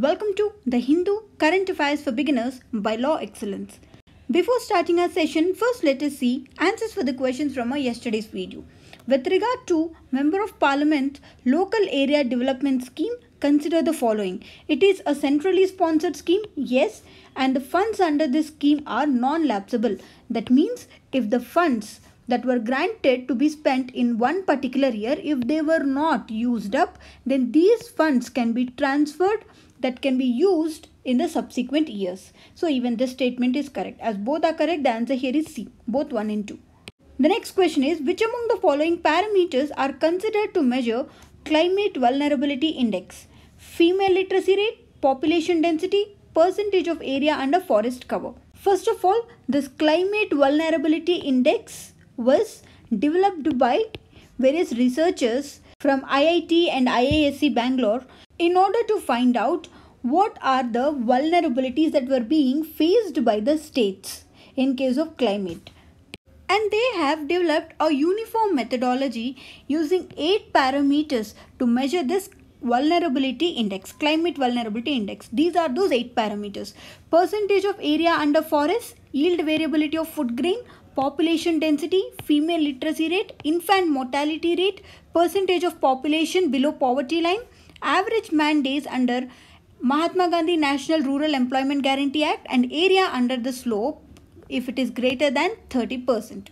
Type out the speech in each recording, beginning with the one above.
Welcome to the Hindu Current Affairs for Beginners by Law Excellence. Before starting our session, first let us see answers for the questions from our yesterday's video. With regard to Member of Parliament Local Area Development Scheme, consider the following. It is a centrally sponsored scheme, yes, and the funds under this scheme are non-lapsable. That means if the funds that were granted to be spent in one particular year, if they were not used up, then these funds can be transferred, that can be used in the subsequent years. So even this statement is correct. As both are correct, the answer here is C, both 1 and 2. The next question is, which among the following parameters are considered to measure climate vulnerability index? Female literacy rate, population density, percentage of area under forest cover. First of all, this climate vulnerability index was developed by various researchers from IIT and IISc Bangalore in order to find out what are the vulnerabilities that were being faced by the states in case of climate. And they have developed a uniform methodology using 8 parameters to measure this vulnerability index, climate vulnerability index. These are those 8 parameters. Percentage of area under forest, yield variability of food grain, population density, female literacy rate, infant mortality rate, percentage of population below poverty line, average man days under Mahatma Gandhi National Rural Employment Guarantee Act, and area under the slope if it is greater than 30%.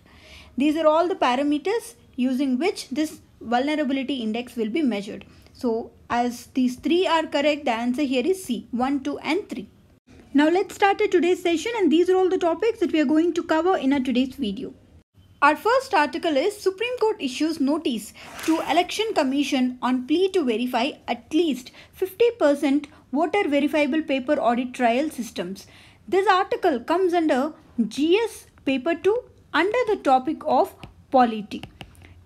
These are all the parameters using which this vulnerability index will be measured. So as these 3 are correct, the answer here is C, 1, 2 and 3. Now let's start today's session, and these are all the topics that we are going to cover in our today's video. Our first article is Supreme Court issues notice to Election Commission on plea to verify at least 50% voter verifiable paper audit trial systems. This article comes under GS paper 2 under the topic of polity.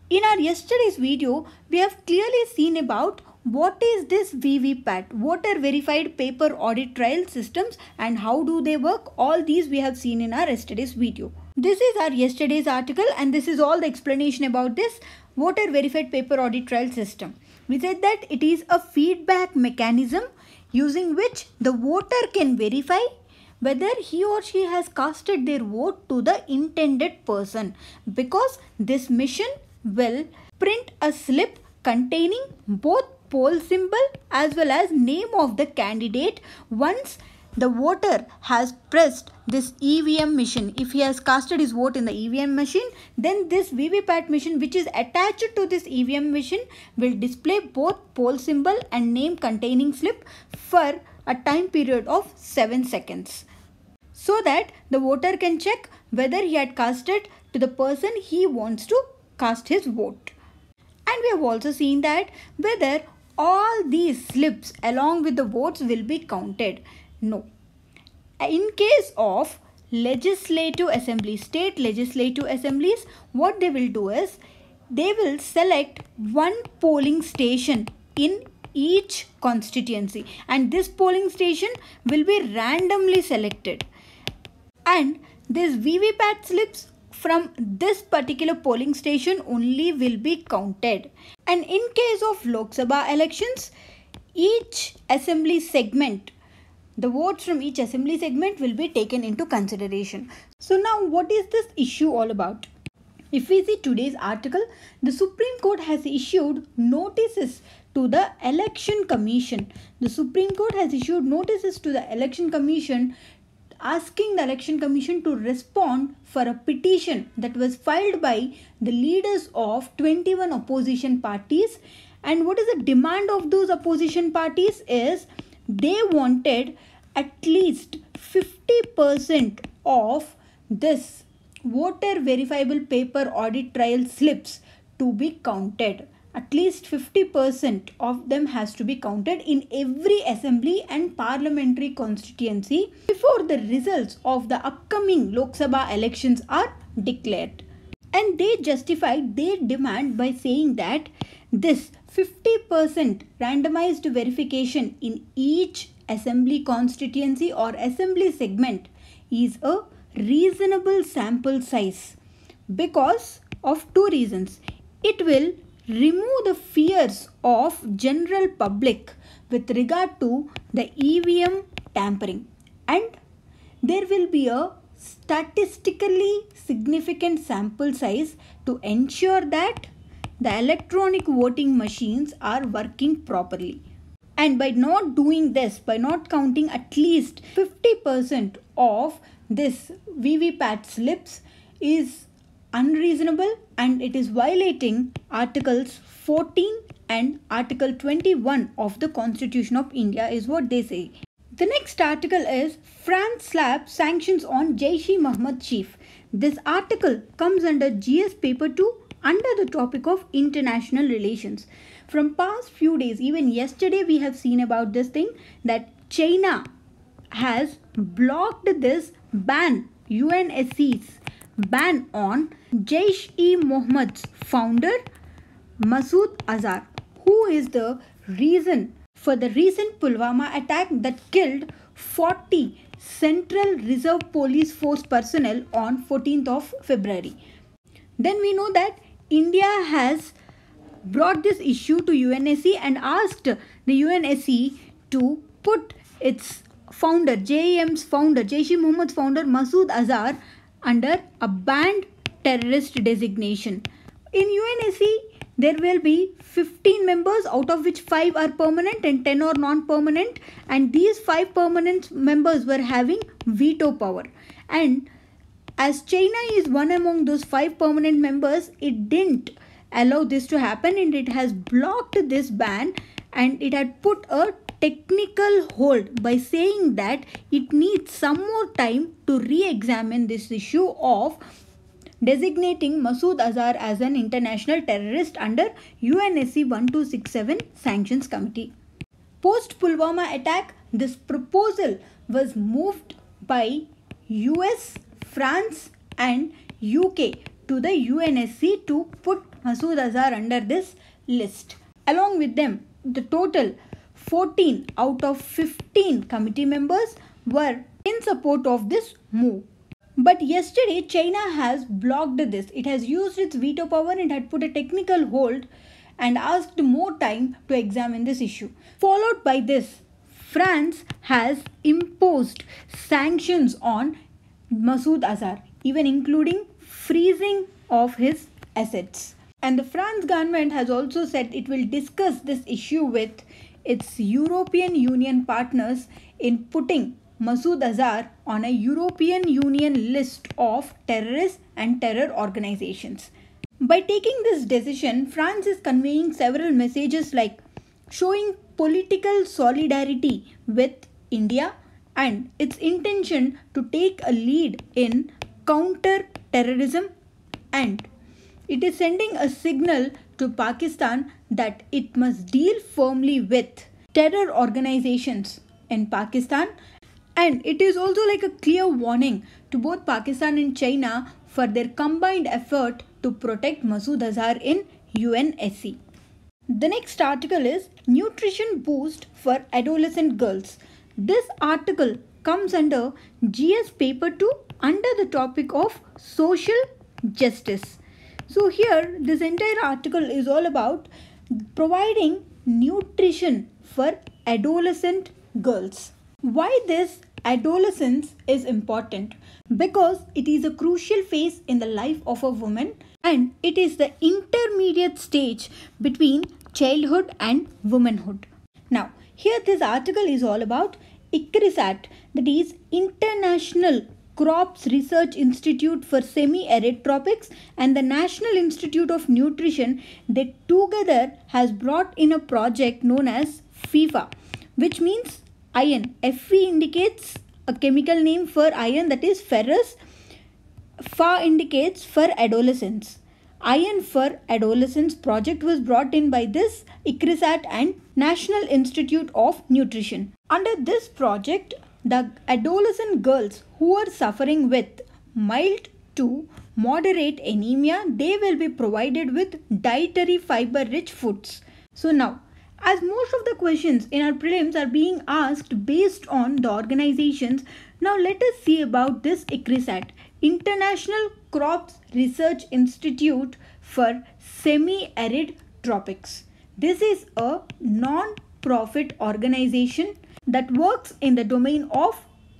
In our yesterday's video, we have clearly seen about what is this VVPAT, voter verified paper audit trial systems, and how do they work. All these we have seen in our yesterday's video. This is our yesterday's article, and this is all the explanation about this voter verified paper audit trial system. We said that it is a feedback mechanism using which the voter can verify whether he or she has casted their vote to the intended person, because this mission will print a slip containing both poll symbol as well as name of the candidate once the voter has pressed this EVM machine. If he has casted his vote in the EVM machine, then this VVPAT machine which is attached to this EVM machine will display both poll symbol and name containing slip for a time period of 7 seconds. So that the voter can check whether he had casted to the person he wants to cast his vote. And we have also seen that whether all these slips along with the votes will be counted. No. In case of legislative assemblies, state legislative assemblies, what they will do is they will select one polling station in each constituency, and this polling station will be randomly selected, and these VVPAT slips from this particular polling station only will be counted. And in case of Lok Sabha elections, each assembly segment, the votes from each assembly segment will be taken into consideration. So now what is this issue all about? If we see today's article, the Supreme Court has issued notices to the Election Commission. The Supreme Court has issued notices to the Election Commission asking the Election Commission to respond for a petition that was filed by the leaders of 21 opposition parties. And what is the demand of those opposition parties is they wanted at least 50% of this voter verifiable paper audit trial slips to be counted. At least 50% of them has to be counted in every assembly and parliamentary constituency before the results of the upcoming Lok Sabha elections are declared. And they justified their demand by saying that this 50% randomized verification in each assembly constituency or assembly segment is a reasonable sample size because of 2 reasons. It will remove the fears of general public with regard to the EVM tampering, and there will be a statistically significant sample size to ensure that the electronic voting machines are working properly. And by not doing this, by not counting at least 50% of this VVPAT slips is unreasonable, and it is violating Articles 14 and Article 21 of the Constitution of India is what they say. The next article is France slaps sanctions on Jaish-e-Mohammed chief. This article comes under GS paper 2 under the topic of international relations. From past few days, even yesterday we have seen about this thing that China has blocked this ban, UNSC's ban on Jaish-e-Mohammed's founder Masood Azhar, who is the reason for the recent Pulwama attack that killed 40 Central Reserve Police Force personnel on 14th of February. Then we know that India has brought this issue to UNSC and asked the UNSC to put its founder, JEM's founder, Jaish-e-Mohammed's founder Masood Azhar under a banned terrorist designation. In UNSC, there will be 15 members, out of which 5 are permanent and 10 are non-permanent, and these 5 permanent members were having veto power. And as China is one among those 5 permanent members, it didn't allow this to happen, and it has blocked this ban, and it had put a technical hold by saying that it needs some more time to re-examine this issue of designating Masood Azhar as an international terrorist under UNSC 1267 Sanctions Committee. Post Pulwama attack, this proposal was moved by US, France and UK to the UNSC to put Masood Azhar under this list. Along with them, the total 14 out of 15 committee members were in support of this move. But yesterday, China has blocked this. It has used its veto power and had put a technical hold and asked more time to examine this issue. Followed by this, France has imposed sanctions on Masood Azhar, even including freezing of his assets. And the France government has also said it will discuss this issue with its European Union partners in putting Masood Azhar on a European Union list of terrorists and terror organizations. By taking this decision, France is conveying several messages like showing political solidarity with India and its intention to take a lead in counter-terrorism, and it is sending a signal to Pakistan that it must deal firmly with terror organizations in Pakistan. And it is also like a clear warning to both Pakistan and China for their combined effort to protect Masood Azhar in UNSC. The next article is Nutrition Boost for Adolescent Girls. This article comes under GS paper 2 under the topic of social justice. So here this entire article is all about providing nutrition for adolescent girls. Why this adolescence is important? Because it is a crucial phase in the life of a woman, and it is the intermediate stage between childhood and womanhood. Now, here this article is all about ICRISAT, that is International Crops Research Institute for Semi-Arid Tropics, and the National Institute of Nutrition. They together has brought in a project known as FeFA, which means iron. Fe indicates a chemical name for iron, that is ferrous. Fa indicates for adolescence. Iron for Adolescence project was brought in by this ICRISAT and National Institute of Nutrition. Under this project, the adolescent girls who are suffering with mild to moderate anemia, they will be provided with dietary fiber rich foods. So now, as most of the questions in our prelims are being asked based on the organizations, now let us see about this ICRISAT, International Crops Research Institute for Semi-Arid Tropics. This is a non-profit organization that works in the domain of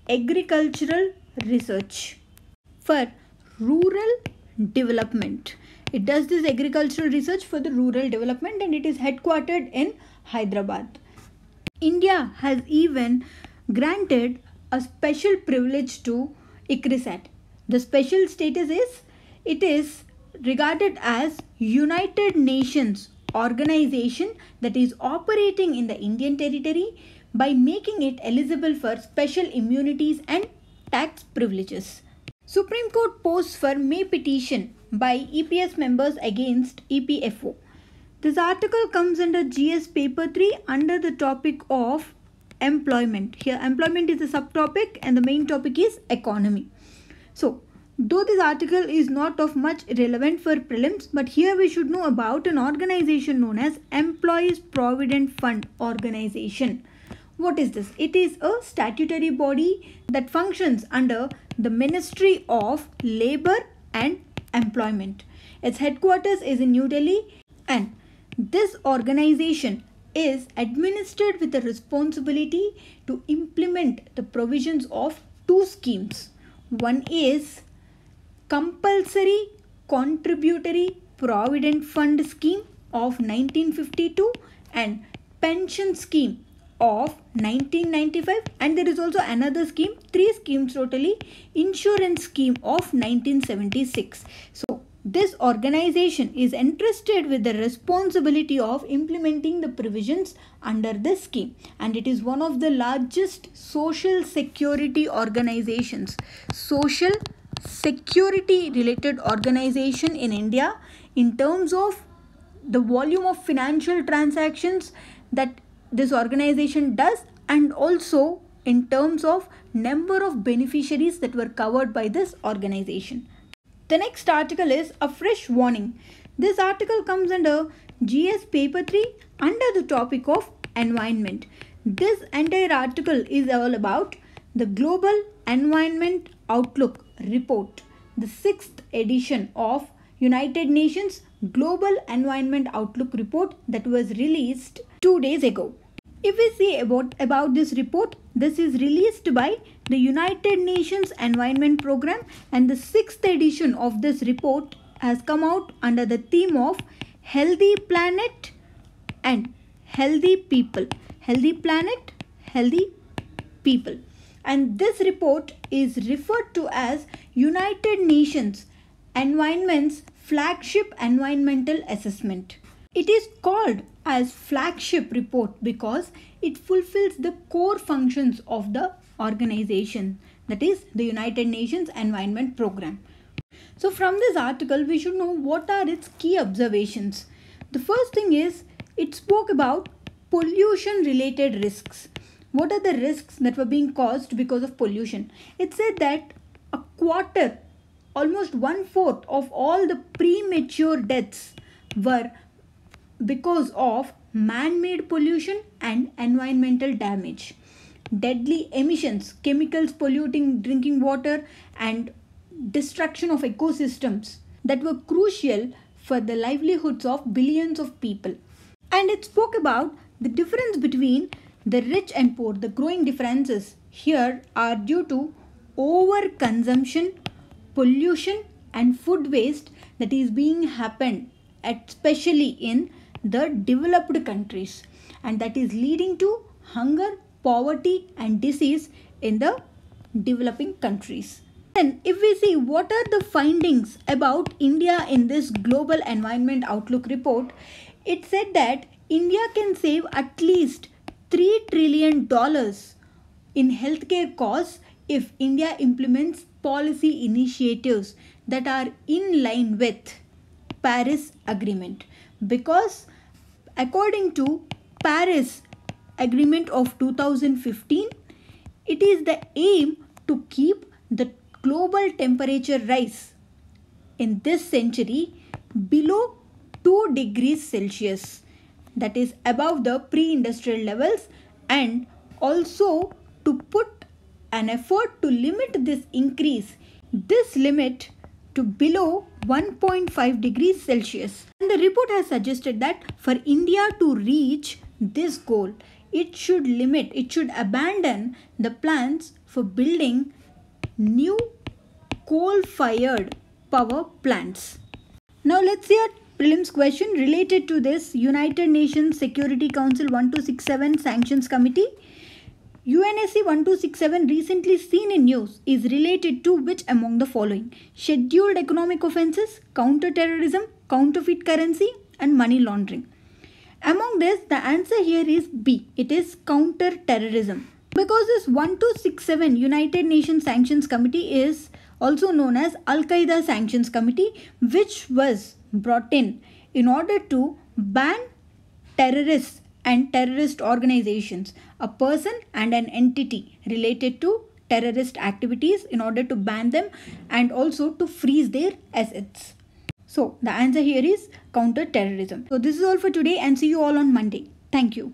agricultural research for rural development. It does this agricultural research for the rural development and it is headquartered in Hyderabad. India has even granted a special privilege to ICRISAT. The special status is it is regarded as United Nations organization that is operating in the Indian territory by making it eligible for special immunities and tax privileges. Supreme Court posts for May petition by EPS members against EPFO. This article comes under GS paper 3 under the topic of employment. Here employment is a subtopic and the main topic is economy. So though this article is not of much relevant for prelims, but here we should know about an organization known as Employees Provident Fund Organization. What is this? It is a statutory body that functions under the Ministry of Labor and Employment. Its headquarters is in New Delhi and this organization is administered with the responsibility to implement the provisions of two schemes. One is Compulsory Contributory Provident Fund Scheme of 1952 and Pension Scheme of 1995, and there is also another scheme, three schemes totally, Insurance Scheme of 1976. So this organization is entrusted with the responsibility of implementing the provisions under this scheme, and it is one of the largest social security organizations, social security related organization in India in terms of the volume of financial transactions that this organization does, and also in terms of number of beneficiaries that were covered by this organization. The next article is a fresh warning. This article comes under GS paper 3 under the topic of environment. This entire article is all about the Global Environment Outlook Report, the 6th edition of United Nations Global Environment Outlook Report that was released 2 days ago. If we see about this report, this is released by the United Nations Environment Program, and the 6th edition of this report has come out under the theme of Healthy Planet and Healthy People. Healthy Planet, Healthy People. And this report is referred to as United Nations Environment's flagship environmental assessment. It is called as flagship report because it fulfills the core functions of the organization, that is the United Nations Environment Program. So from this article we should know what are its key observations. The first thing is it spoke about pollution related risks. What are the risks that were being caused because of pollution? It said that a quarter, almost 1/4 of all the premature deaths were because of man-made pollution and environmental damage. Deadly emissions, chemicals polluting drinking water and destruction of ecosystems that were crucial for the livelihoods of billions of people. And it spoke about the difference between the rich and poor. The growing differences here are due to overconsumption, pollution and food waste that is being happened especially in the developed countries, and that is leading to hunger, poverty and disease in the developing countries. Then if we see what are the findings about India in this Global Environment Outlook report, it said that India can save at least $3 trillion in healthcare costs if India implements policy initiatives that are in line with Paris Agreement, because according to Paris Agreement of 2015, it is the aim to keep the global temperature rise in this century below 2 degrees Celsius, that is above the pre-industrial levels, and also to put an effort to limit this increase, this limit to below 1.5 degrees Celsius. And the report has suggested that for India to reach this goal, it should abandon the plans for building new coal-fired power plants. Now let's see a prelims question related to this United Nations Security Council 1267 Sanctions Committee. UNSC 1267 recently seen in news is related to which among the following? Scheduled economic offences, counter-terrorism, counterfeit currency and money laundering. Among this, the answer here is B. It is counter-terrorism. Because this 1267 United Nations Sanctions Committee is also known as Al-Qaeda Sanctions Committee, which was brought in order to ban terrorists and terrorist organizations, a person and an entity related to terrorist activities, in order to ban them and also to freeze their assets. So the answer here is counter-terrorism. So this is all for today and see you all on Monday. Thank you.